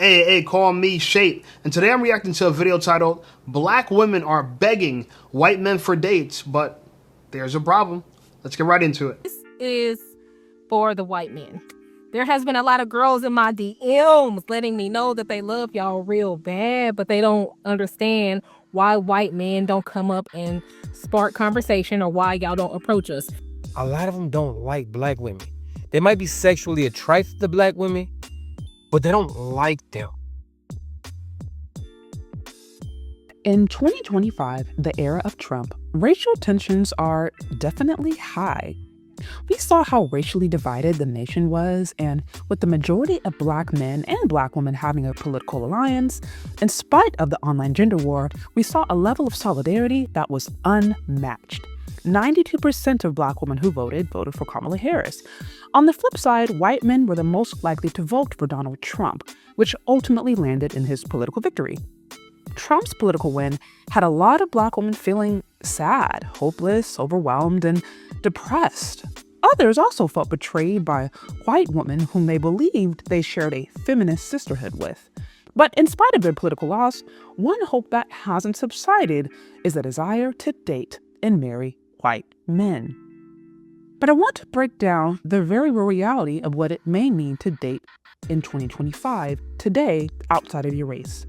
Hey, call me Shape. And today I'm reacting to a video titled Black Women Are Begging White Men for Dates, but there's a problem. Let's get right into it. This is for the white men. There has been a lot of girls in my DMs letting me know that they love y'all real bad, but they don't understand why white men don't come up and spark conversation or why y'all don't approach us. A lot of them don't like black women. They might be sexually attracted to black women, but they don't like them. In 2025, the era of Trump, racial tensions are definitely high. We saw how racially divided the nation was, and with the majority of black men and black women having a political alliance, in spite of the online gender war, we saw a level of solidarity that was unmatched. 92% of black women who voted for Kamala Harris. On the flip side, white men were the most likely to vote for Donald Trump, which ultimately landed in his political victory. Trump's political win had a lot of black women feeling sad, hopeless, overwhelmed, and depressed. Others also felt betrayed by white women whom they believed they shared a feminist sisterhood with. But in spite of their political loss, one hope that hasn't subsided is a desire to date and marry white men. But I want to break down the very real reality of what it may mean to date in 2025, today, outside of your race.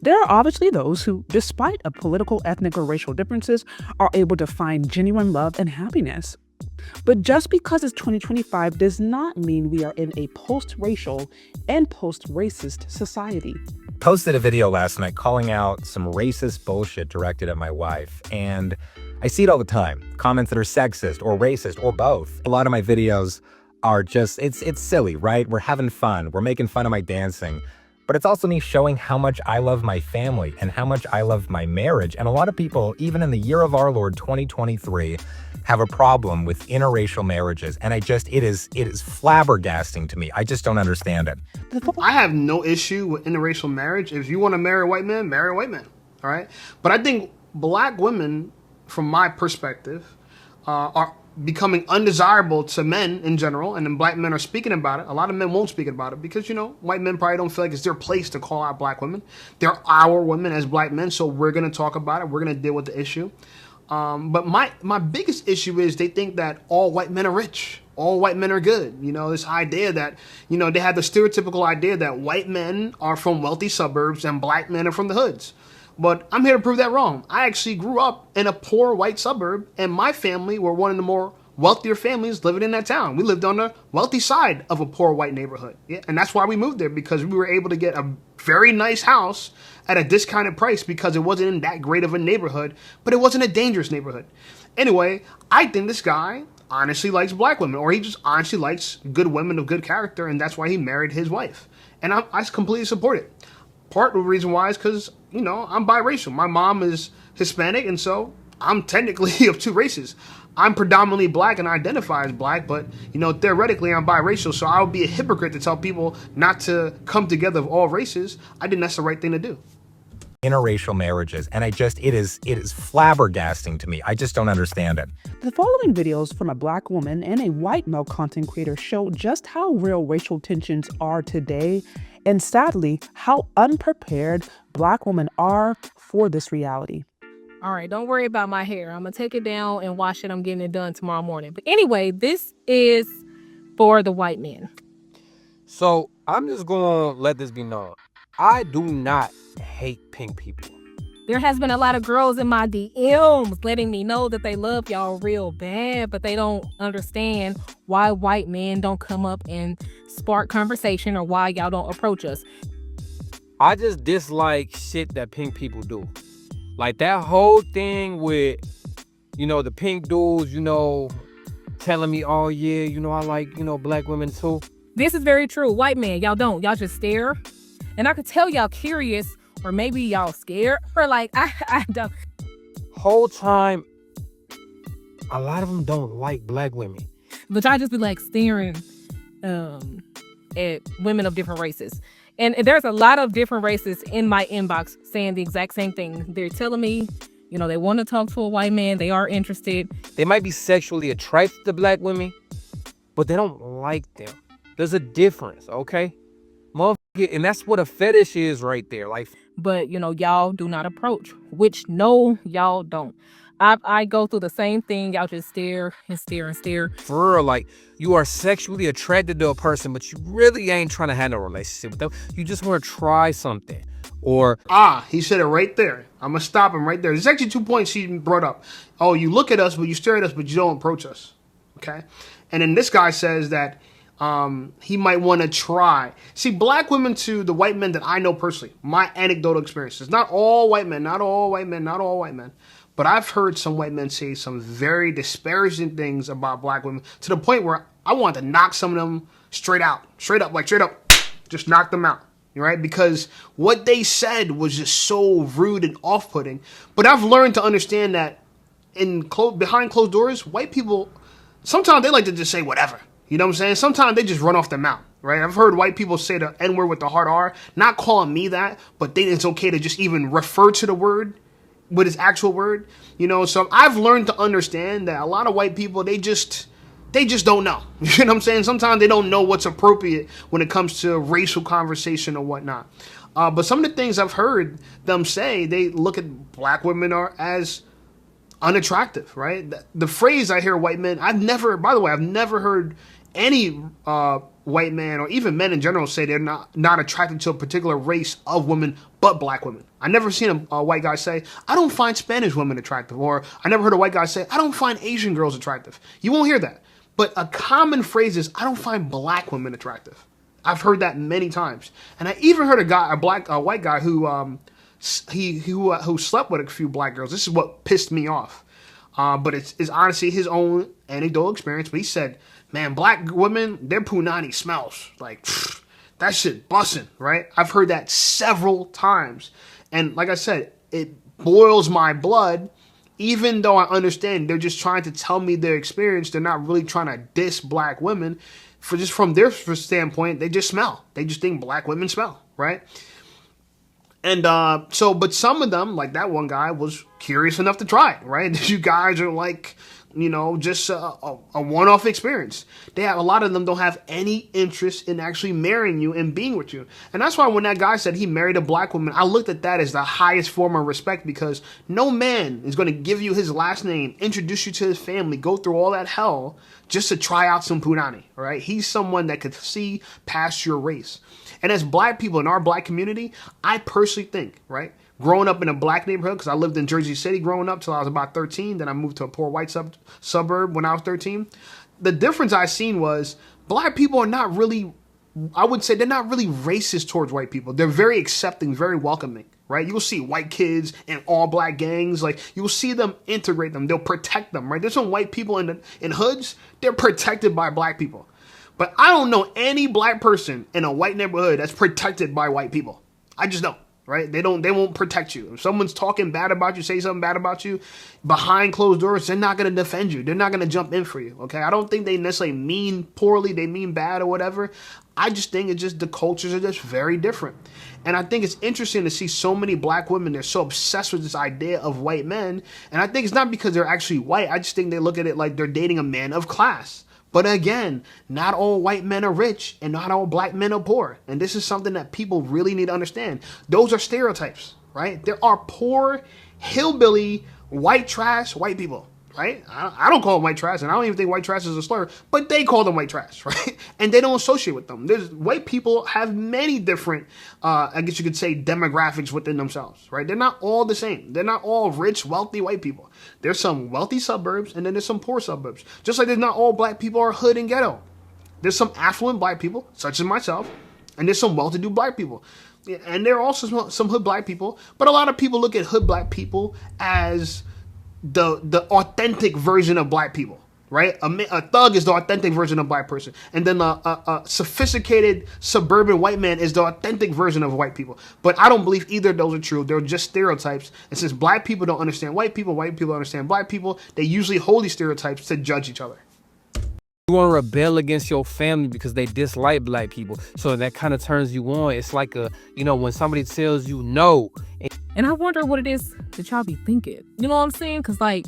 There are obviously those who, despite of political, ethnic, or racial differences, are able to find genuine love and happiness. But just because it's 2025 does not mean we are in a post-racial and post-racist society. Posted a video last night calling out some racist bullshit directed at my wife, and I see it all the time. Comments that are sexist or racist or both. A lot of my videos are just, it's silly, right? We're having fun. We're making fun of my dancing. But it's also me showing how much I love my family and how much I love my marriage. And a lot of people, even in the year of our Lord 2023, have a problem with interracial marriages. And it is flabbergasting to me. I just don't understand it. I have no issue with interracial marriage. If you want to marry a white man, marry a white man. All right. But I think black women, from my perspective, are becoming undesirable to men in general, and then black men are speaking about it. A lot of men won't speak about it because, white men probably don't feel like it's their place to call out black women. They're our women as black men, so we're going to talk about it. We're going to deal with the issue. But my biggest issue is they think that all white men are rich. All white men are good. This idea that, they have the stereotypical idea that white men are from wealthy suburbs and black men are from the hoods. But I'm here to prove that wrong. I actually grew up in a poor white suburb, and my family were one of the more wealthier families living in that town. We lived on the wealthy side of a poor white neighborhood. Yeah, and that's why we moved there, because we were able to get a very nice house at a discounted price because it wasn't in that great of a neighborhood, but it wasn't a dangerous neighborhood. Anyway, I think this guy honestly likes black women, or he just honestly likes good women of good character, and that's why he married his wife. And I completely support it. Part of the reason why is because, I'm biracial. My mom is Hispanic, and so I'm technically of two races. I'm predominantly black and identify as black, but, theoretically I'm biracial, so I would be a hypocrite to tell people not to come together of all races. I think that's the right thing to do. Interracial marriages, and it is flabbergasting to me. I just don't understand it. The following videos from a black woman and a white male content creator show just how real racial tensions are today, and sadly, how unprepared black women are for this reality. All right, don't worry about my hair. I'm going to take it down and wash it. I'm getting it done tomorrow morning. But anyway, this is for the white men. So I'm just gonna let this be known. I do not hate pink people. There has been a lot of girls in my DMs letting me know that they love y'all real bad, but they don't understand why white men don't come up and spark conversation or why y'all don't approach us. I just dislike shit that pink people do. Like that whole thing with, the pink dudes, telling me, oh yeah, I like, black women too. This is very true. White men, y'all don't. Y'all just stare. And I could tell y'all curious, or maybe y'all scared, or like, I don't. Whole time, a lot of them don't like black women. But y'all just be like staring at women of different races. And there's a lot of different races in my inbox saying the exact same thing. They're telling me, they want to talk to a white man. They are interested. They might be sexually attracted to black women, but they don't like them. There's a difference, okay? Motherfucker, and that's what a fetish is right there. Like, But y'all do not approach, which no, y'all don't. I go through the same thing. Y'all just stare and stare and stare. for real, like, you are sexually attracted to a person, but you really ain't trying to have no relationship with them. You just want to try something. Or He said it right there. I'm gonna stop him right there. There's actually 2 points he brought up. Oh, you look at us, but you stare at us, but you don't approach us. Okay, and then this guy says that he might want to try. See, black women to the white men that I know personally, my anecdotal experiences. Not all white men, not all white men, not all white men. But I've heard some white men say some very disparaging things about black women to the point where I want to knock some of them straight up, just knock them out. Right? Because what they said was just so rude and off-putting. But I've learned to understand that behind closed doors, white people, sometimes they like to just say whatever. You know what I'm saying? Sometimes they just run off their mouth, right? I've heard white people say the N-word with the hard R, not calling me that, but think it's okay to just even refer to the word with its actual word. So I've learned to understand that a lot of white people, they just don't know. You know what I'm saying? Sometimes they don't know what's appropriate when it comes to racial conversation or whatnot. But some of the things I've heard them say, they look at black women as unattractive, right? The phrase I hear white men, I've never heard any white man or even men in general say they're not attracted to a particular race of women but black women. I never seen a white guy say, I don't find Spanish women attractive. Or I never heard a white guy say, I don't find Asian girls attractive. You won't hear that. But a common phrase is, I don't find black women attractive. I've heard that many times. And I even heard a white guy who slept with a few black girls. This is what pissed me off. But it's honestly his own anecdotal experience. But he said, man, black women, their punani smells like that shit bussin', right? I've heard that several times. And like I said, it boils my blood. Even though I understand they're just trying to tell me their experience, they're not really trying to diss black women. From their standpoint, they just smell. They just think black women smell, right? And but some of them, like that one guy, was curious enough to try it, right? You guys are like, just a one-off experience. A lot of them don't have any interest in actually marrying you and being with you. And that's why when that guy said he married a black woman, I looked at that as the highest form of respect, because no man is going to give you his last name, introduce you to his family, go through all that hell just to try out some punani, right? He's someone that could see past your race. And as black people in our black community, I personally think, right, growing up in a black neighborhood, because I lived in Jersey City growing up till I was about 13. Then I moved to a poor white suburb when I was 13. The difference I seen was black people are not really, I would say they're not really racist towards white people. They're very accepting, very welcoming, right? You'll see white kids in all black gangs. Like, you'll see them integrate them. They'll protect them, right? There's some white people in hoods. They're protected by black people. But I don't know any black person in a white neighborhood that's protected by white people. I just don't. Right? They won't protect you. If someone's talking bad about you, say something bad about you, behind closed doors, they're not going to defend you. They're not going to jump in for you. Okay? I don't think they necessarily mean poorly. They mean bad or whatever. I just think it's just the cultures are just very different. And I think it's interesting to see so many black women, they're so obsessed with this idea of white men. And I think it's not because they're actually white. I just think they look at it like they're dating a man of class. But again, not all white men are rich and not all black men are poor. And this is something that people really need to understand. Those are stereotypes, right? There are poor, hillbilly, white trash white people, right? I don't call them white trash, and I don't even think white trash is a slur, but they call them white trash, right? And they don't associate with them. White people have many different, I guess you could say, demographics within themselves, right? They're not all the same. They're not all rich, wealthy white people. There's some wealthy suburbs, and then there's some poor suburbs. Just like there's not all black people are hood and ghetto. There's some affluent black people, such as myself, and there's some well-to-do black people. And there are also some hood black people, but a lot of people look at hood black people as the authentic version of black people, right? A thug is the authentic version of black person. And then a sophisticated suburban white man is the authentic version of white people. But I don't believe either of those are true. They're just stereotypes. And since black people don't understand white people don't understand black people, they usually hold these stereotypes to judge each other. You want to rebel against your family because they dislike black people. So that kind of turns you on. It's like when somebody tells you no. And I wonder what it is that y'all be thinking. You know what I'm saying? Because, like,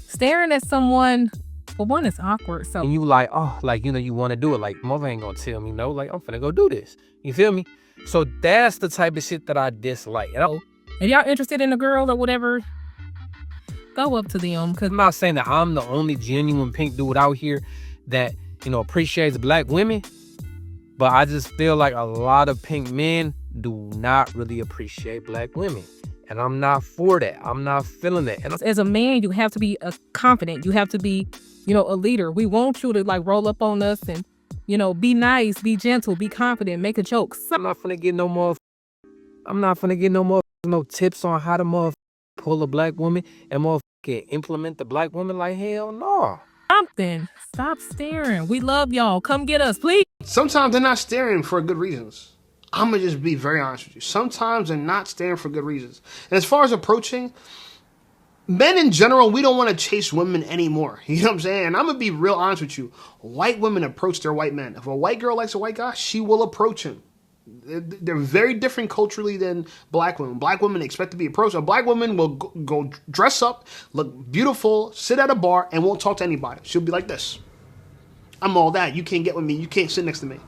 staring at someone For one, it's awkward. So And you like, oh, like, you know, you want to do it. Like, mother ain't gonna tell me no. Like, I'm finna go do this. You feel me? So that's the type of shit that I dislike. And if y'all interested in a girl or whatever, go up to them. Cause I'm not saying that I'm the only genuine pink dude out here that, you know, appreciates black women. But I just feel like a lot of pink men do not really appreciate black women. And I'm not for that. I'm not feeling that. And as a man, you have to be confident. You have to be, you know, a leader. We want you to like roll up on us and, you know, be nice, be gentle, be confident, make a joke. I'm not finna get no more. I'm not finna get no tips on how to pull a black woman and implement the black woman. Like, hell no. Something. Stop staring. We love y'all. Come get us, please. Sometimes they're not staring for good reasons. I'm going to just be very honest with you. Sometimes they're not staring for good reasons. And as far as approaching, men in general, we don't want to chase women anymore. You know what I'm saying? And I'm going to be real honest with you. White women approach their white men. If a white girl likes a white guy, she will approach him. They're very different culturally than black women. Black women expect to be approached. A black woman will go dress up, look beautiful, sit at a bar, and won't talk to anybody. She'll be like this. I'm all that. You can't get with me. You can't sit next to me.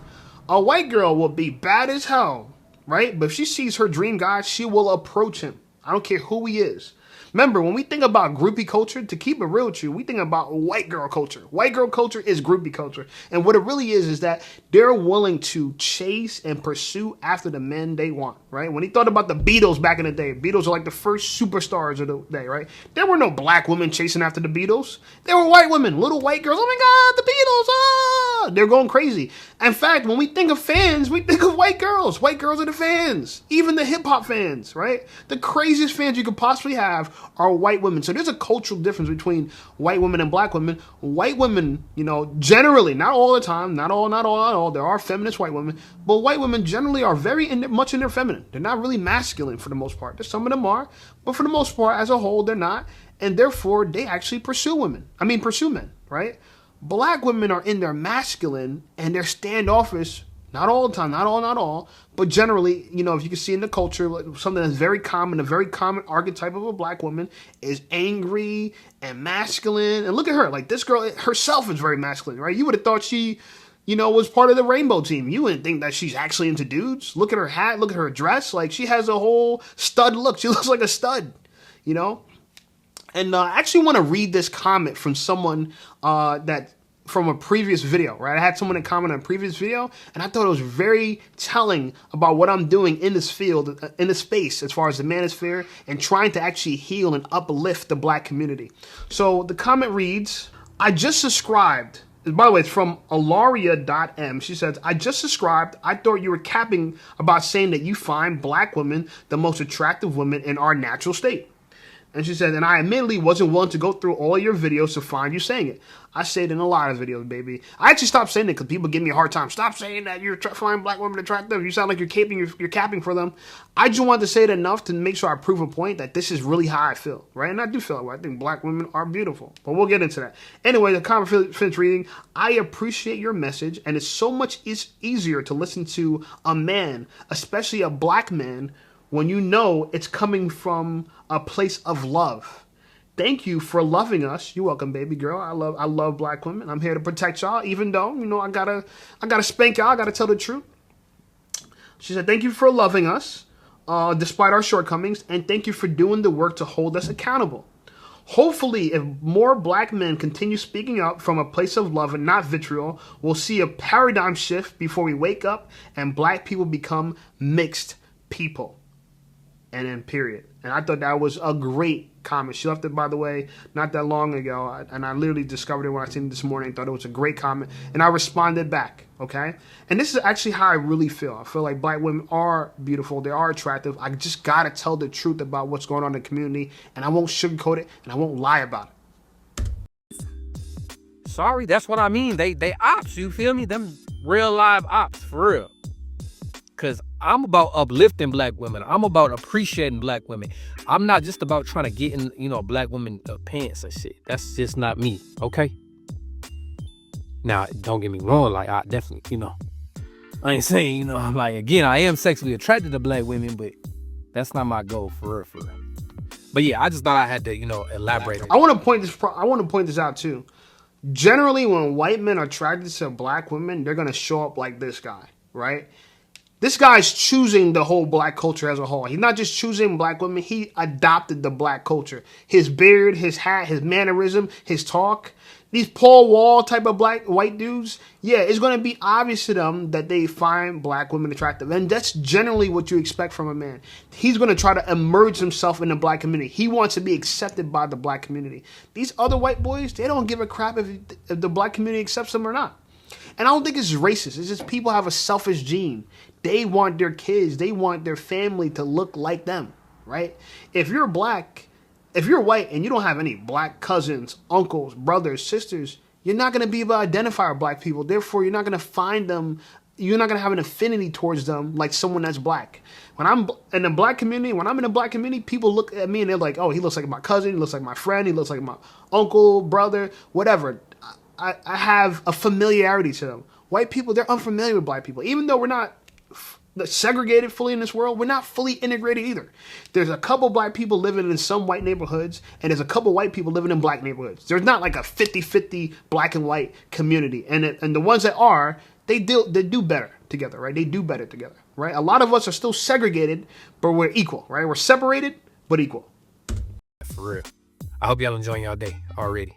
A white girl will be bad as hell, right? But if she sees her dream guy, she will approach him. I don't care who he is. Remember, when we think about groupie culture, to keep it real with you, we think about white girl culture. White girl culture is groupie culture. And what it really is that they're willing to chase and pursue after the men they want, right? When he thought about the Beatles back in the day, Beatles are like the first superstars of the day, right? There were no black women chasing after the Beatles. There were white women, little white girls. Oh my God, the Beatles, ah! They're going crazy. In fact, when we think of fans, we think of white girls. White girls are the fans. Even the hip hop fans, right? The craziest fans you could possibly have are white women. So there's a cultural difference between white women and black women. White women, you know, generally, not all the time, not all. There are feminist white women, but white women generally are very much in their feminine. They're not really masculine for the most part. Some of them are, but for the most part, as a whole, they're not. And therefore, they actually pursue men, right? Black women are in their masculine and they're standoffish. Not all the time, not all, but generally, you know, if you can see in the culture, something that's very common, a very common archetype of a black woman is angry and masculine. And look at her, like this girl herself is very masculine, right? You would have thought she, you know, was part of the rainbow team. You wouldn't think that she's actually into dudes. Look at her hat, look at her dress. Like she has a whole stud look. She looks like a stud, you know? And I actually want to read this comment from someone from a previous video, right? I had someone comment on a previous video, and I thought it was very telling about what I'm doing in this field, in this space, as far as the manosphere, and trying to actually heal and uplift the black community. So the comment reads, I just subscribed. By the way, it's from Alaria.m. She says, I just subscribed. I thought you were capping about saying that you find black women the most attractive women in our natural state. And she said, and I admittedly wasn't willing to go through all your videos to find you saying it. I say it in a lot of videos, baby. I actually stopped saying it because people give me a hard time. Stop saying that you find black women attractive. You sound like you're capping for them. I just wanted to say it enough to make sure I prove a point that this is really how I feel, right? And I do feel that way. I think black women are beautiful. But we'll get into that. Anyway, the comment finished reading. I appreciate your message, and it's so much easier to listen to a man, especially a black man, when you know it's coming from a place of love. Thank you for loving us. You're welcome, baby girl. I love black women. I'm here to protect y'all, even though, you know, I gotta spank y'all. I gotta tell the truth. She said, thank you for loving us, despite our shortcomings, and thank you for doing the work to hold us accountable. Hopefully, if more black men continue speaking up from a place of love and not vitriol, we'll see a paradigm shift before we wake up and black people become mixed people. And then period. And I thought that was a great comment. She left it, by the way, not that long ago. And I literally discovered it when I seen it this morning. Thought it was a great comment. And I responded back, okay? And this is actually how I really feel. I feel like black women are beautiful. They are attractive. I just got to tell the truth about what's going on in the community. And I won't sugarcoat it. And I won't lie about it. Sorry, that's what I mean. They ops, you feel me? Them real live ops, for real. Because I'm about uplifting black women. I'm about appreciating black women. I'm not just about trying to get in, you know, black women pants and shit. That's just not me, okay? Now, don't get me wrong. Like, I definitely, you know, I ain't saying, you know, like, again, I am sexually attracted to black women, but that's not my goal, for real. But yeah, I just thought I had to, you know, elaborate. I want to point this out, too. Generally, when white men are attracted to black women, they're gonna show up like this guy, right? This guy's choosing the whole black culture as a whole. He's not just choosing black women, he adopted the black culture. His beard, his hat, his mannerism, his talk. These Paul Wall type of white dudes, yeah, it's going to be obvious to them that they find black women attractive. And that's generally what you expect from a man. He's going to try to immerse himself in the black community. He wants to be accepted by the black community. These other white boys, they don't give a crap if the black community accepts them or not. And I don't think it's racist. It's just people have a selfish gene. They want their kids, they want their family to look like them, right? If you're black, if you're white and you don't have any black cousins, uncles, brothers, sisters, you're not going to be able to identify with black people. Therefore, you're not going to find them. You're not going to have an affinity towards them like someone that's black. When I'm in the black community, people look at me and they're like, oh, he looks like my cousin. He looks like my friend. He looks like my uncle, brother, whatever. I have a familiarity to them. White people, they're unfamiliar with black people. Even though we're not segregated fully in this world, we're not fully integrated either. There's a couple black people living in some white neighborhoods, and there's a couple white people living in black neighborhoods. There's not like a 50-50 black and white community. And the ones that are, they do better together, right? They do better together, right? A lot of us are still segregated, but we're equal, right? We're separated, but equal. For real. I hope y'all enjoying y'all day already.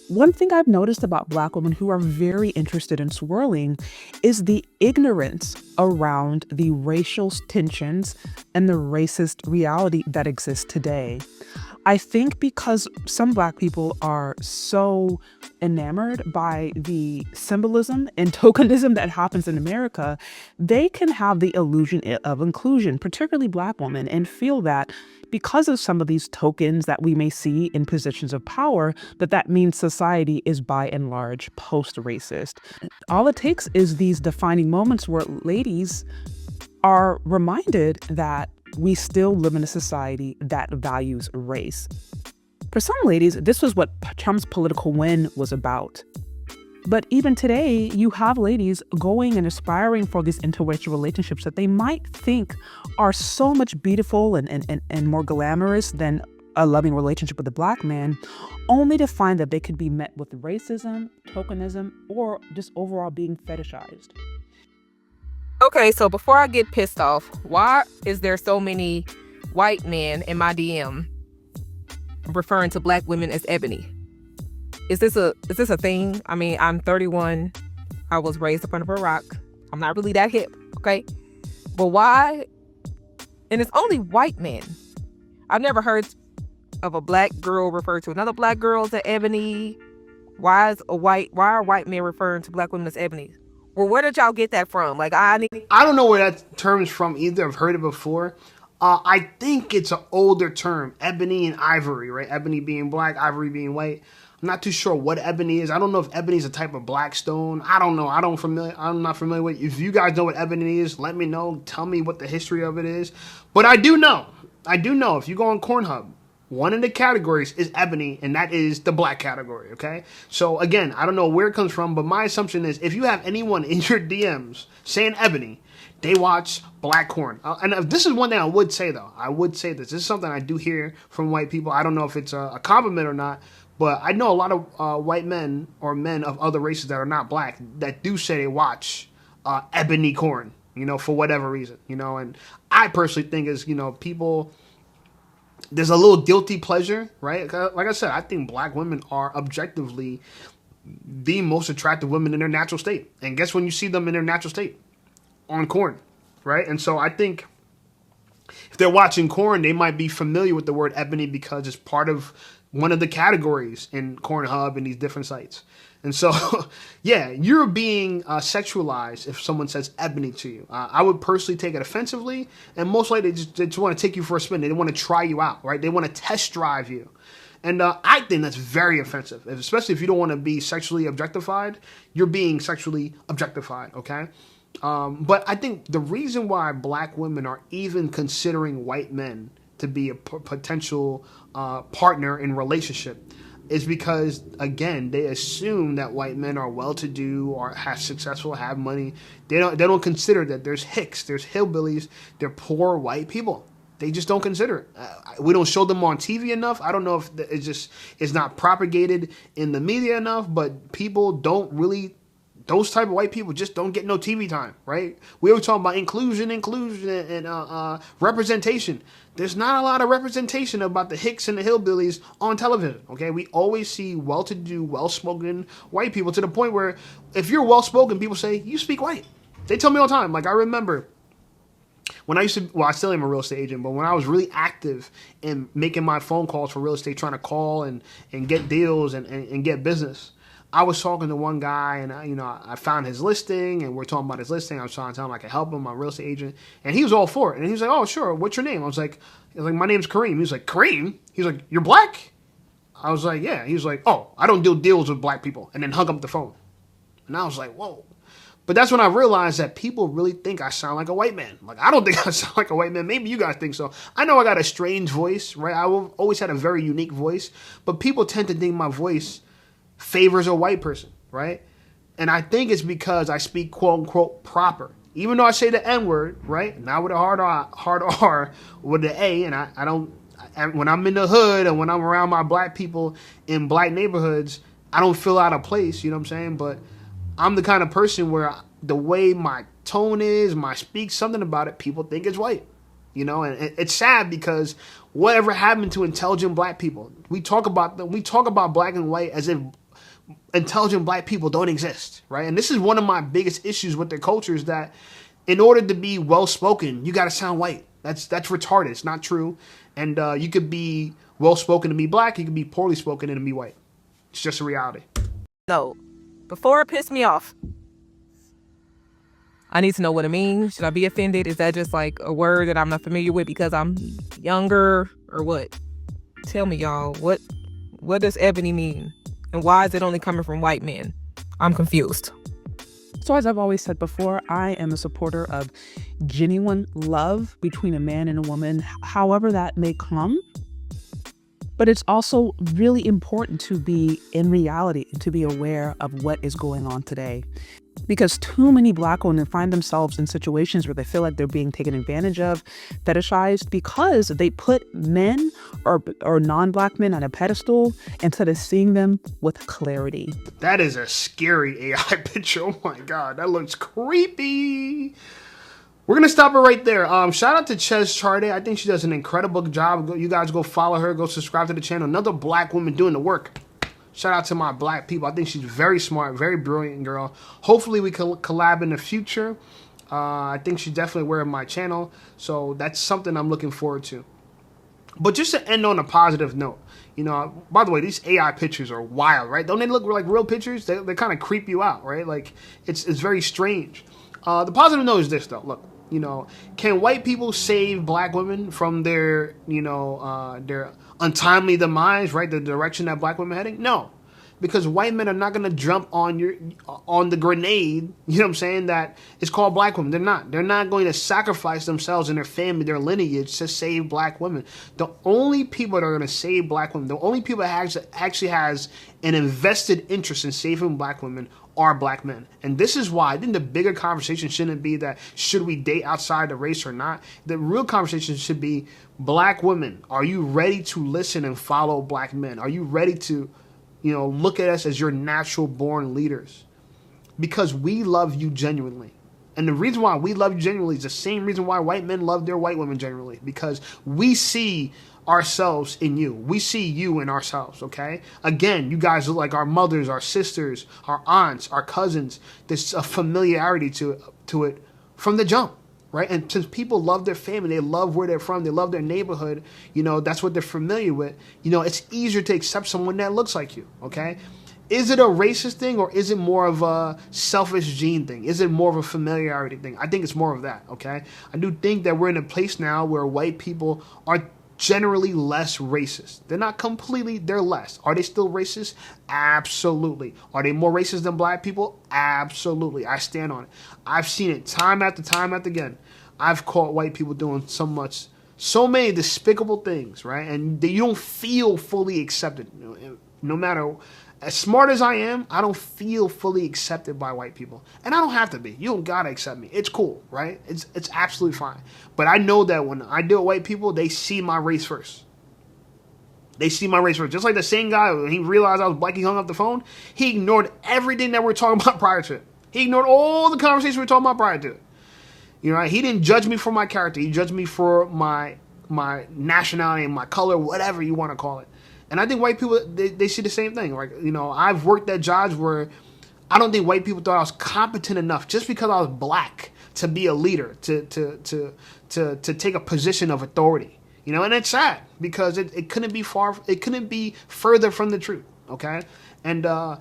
One thing I've noticed about Black women who are very interested in swirling is the ignorance around the racial tensions and the racist reality that exists today. I think because some Black people are so enamored by the symbolism and tokenism that happens in America, they can have the illusion of inclusion, particularly Black women, and feel that because of some of these tokens that we may see in positions of power, that means society is by and large post-racist. All it takes is these defining moments where ladies are reminded that we still live in a society that values race. For some ladies, this was what Trump's political win was about. But even today, you have ladies going and aspiring for these interracial relationships that they might think are so much beautiful and more glamorous than a loving relationship with a Black man, only to find that they could be met with racism, tokenism, or just overall being fetishized. Okay, so before I get pissed off, why is there so many white men in my DM referring to Black women as ebony? Is this a thing? I mean, I'm 31. I was raised up under a rock. I'm not really that hip, okay? But why? And it's only white men. I've never heard of a Black girl refer to another Black girl as ebony. Why are white men referring to Black women as ebony? Well, where did y'all get that from? I don't know where that term is from either. I've heard it before. I think it's an older term, ebony and ivory, right? Ebony being black, ivory being white. I'm not too sure what ebony is. I don't know if ebony is a type of black stone. I don't know. I'm not familiar with it. If you guys know what ebony is, let me know. Tell me what the history of it is. But I do know if you go on Cornhub, one of the categories is ebony, and that is the black category, okay? So, again, I don't know where it comes from, but my assumption is if you have anyone in your DMs saying ebony, they watch black corn. And this is one thing I would say, though. I would say this. This is something I do hear from white people. I don't know if it's a compliment or not, but I know a lot of white men or men of other races that are not black that do say they watch ebony corn, for whatever reason, And I personally think is, people... There's a little guilty pleasure, right? Like I said, I think black women are objectively the most attractive women in their natural state. And guess when you see them in their natural state? On corn, right? And so I think if they're watching corn, they might be familiar with the word ebony because it's part of one of the categories in Cornhub and these different sites. And so, yeah, you're being sexualized if someone says ebony to you. I would personally take it offensively, and most likely they just want to take you for a spin. They want to try you out, right? They want to test drive you. And I think that's very offensive, especially if you don't want to be sexually objectified. You're being sexually objectified, okay? But I think the reason why black women are even considering white men to be a potential partner in relationship is because, again, they assume that white men are well-to-do or have money. They don't consider that there's hicks, there's hillbillies, they're poor white people. They just don't consider it. We don't show them on TV enough. I don't know if it's not propagated in the media enough, but people don't really, those type of white people just don't get no TV time, right? We always talk about inclusion, and representation. There's not a lot of representation about the Hicks and the hillbillies on television, okay? We always see well-to-do, well-spoken white people, to the point where if you're well-spoken, people say, you speak white. They tell me all the time. Like, I remember when I used to, well, I still am a real estate agent, but when I was really active in making my phone calls for real estate, trying to call and get deals and get business, I was talking to one guy, and I found his listing, and we're talking about his listing. I was trying to tell him I could help him, I'm a real estate agent, and he was all for it. And he was like, "Oh, sure. What's your name?" I was like, "My name's Kareem." He was like, "Kareem?" He was like, "You're black?" I was like, "Yeah." He was like, "Oh, I don't do deals with black people," and then hung up the phone. And I was like, "Whoa." But that's when I realized that people really think I sound like a white man. Like, I don't think I sound like a white man. Maybe you guys think so. I know I got a strange voice, right? I've always had a very unique voice, but people tend to think my voice favors a white person, right? And I think it's because I speak quote unquote proper. Even though I say the N-word, right? Not with a hard R, with the A, and I don't, when I'm in the hood and when I'm around my black people in black neighborhoods, I don't feel out of place, you know what I'm saying? But I'm the kind of person where the way my tone is, my speak, something about it, people think it's white, you know? And it's sad because whatever happened to intelligent black people? We talk about black and white as if intelligent black people don't exist, right? And this is one of my biggest issues with their culture, is that in order to be well-spoken, you got to sound white. That's retarded. It's not true. And you could be well-spoken to be black. You could be poorly spoken and to be white. It's just a reality. No. Before it pissed me off, I need to know what it means. Should I be offended? Is that just like a word that I'm not familiar with because I'm younger, or what? Tell me, y'all, what does ebony mean? And why is it only coming from white men? I'm confused. So as I've always said before, I am a supporter of genuine love between a man and a woman, however that may come. But it's also really important to be in reality and to be aware of what is going on today. Because too many black women find themselves in situations where they feel like they're being taken advantage of, fetishized, because they put men or non-black men on a pedestal instead of seeing them with clarity. That is a scary AI picture. Oh my God, that looks creepy. We're going to stop it right there. Shout out to Ches Charde. I think she does an incredible job. You guys go follow her. Go subscribe to the channel. Another black woman doing the work. Shout out to my black people. I think she's very smart, very brilliant girl. Hopefully we can collab in the future. I think she's definitely aware of my channel. So that's something I'm looking forward to. But just to end on a positive note, by the way, these AI pictures are wild, right? Don't they look like real pictures? They kind of creep you out, right? Like, it's very strange. The positive note is this, though. Look. Can white people save black women from their untimely demise, right? The direction that black women are heading? No, because white men are not going to jump on the grenade, you know what I'm saying, that is called black women. They're not going to sacrifice themselves and their family, their lineage, to save black women. The only people that are going to save black women, the only people that actually has an invested interest in saving black women are black men. And this is why I think the bigger conversation shouldn't be that should we date outside the race or not. The real conversation should be, black women, are you ready to listen and follow black men? Are you ready to, look at us as your natural born leaders? Because we love you genuinely. And the reason why we love you genuinely is the same reason why white men love their white women genuinely. Because we see ourselves in you. We see you in ourselves, okay? Again, you guys look like our mothers, our sisters, our aunts, our cousins. There's a familiarity to it from the jump, right? And since people love their family, they love where they're from, they love their neighborhood, that's what they're familiar with, it's easier to accept someone that looks like you, okay? Is it a racist thing, or is it more of a selfish gene thing? Is it more of a familiarity thing? I think it's more of that, okay? I do think that we're in a place now where white people are generally less racist. They're not completely, they're less. Are they still racist? Absolutely. Are they more racist than black people? Absolutely. I stand on it. I've seen it time after time after again. I've caught white people doing so many despicable things, right? And you don't feel fully accepted, no matter as smart as I am, I don't feel fully accepted by white people. And I don't have to be. You don't gotta accept me. It's cool, right? It's absolutely fine. But I know that when I deal with white people, they see my race first. They see my race first. Just like the same guy, when he realized I was black, he hung up the phone. He ignored everything that we were talking about prior to it. He ignored all the conversations we were talking about prior to it. You know, he didn't judge me for my character. He judged me for my nationality and my color, whatever you want to call it. And I think white people, they see the same thing. Like, you know, I've worked at jobs where I don't think white people thought I was competent enough just because I was black to be a leader, to take a position of authority. You know, and it's sad because it couldn't be further from the truth. Okay, and I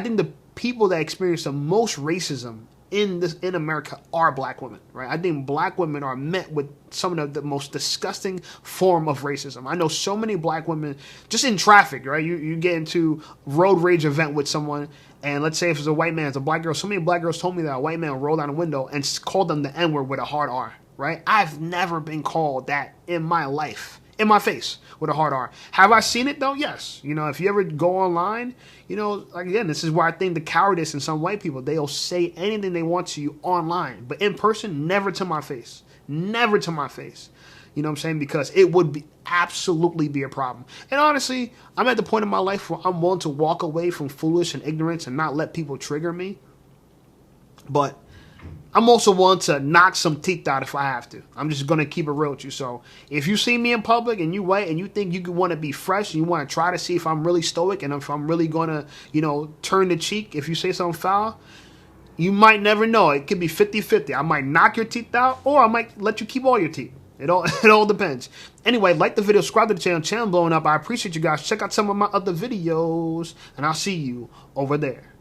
think the people that experience the most racism in America are black women, right? I think black women are met with some of the most disgusting form of racism. I know so many black women just in traffic, right? You get into road rage event with someone, and let's say if it's a white man, it's a black girl. So many black girls told me that a white man rolled down a window and called them the N-word with a hard R, right? I've never been called that in my life. In my face with a hard R. Have I seen it though? Yes. You know, if you ever go online, you know, again, this is where I think the cowardice in some white people, they'll say anything they want to you online, but in person, never to my face. Never to my face. You know what I'm saying? Because it would be absolutely be a problem. And honestly, I'm at the point in my life where I'm willing to walk away from foolish and ignorance and not let people trigger me. But I'm also willing to knock some teeth out if I have to. I'm just going to keep it real with you. So if you see me in public and you white and you think you want to be fresh and you want to try to see if I'm really stoic and if I'm really going to, you know, turn the cheek if you say something foul, you might never know. It could be 50-50. I might knock your teeth out or I might let you keep all your teeth. It all depends. Anyway, like the video, subscribe to the channel blowing up. I appreciate you guys. Check out some of my other videos and I'll see you over there.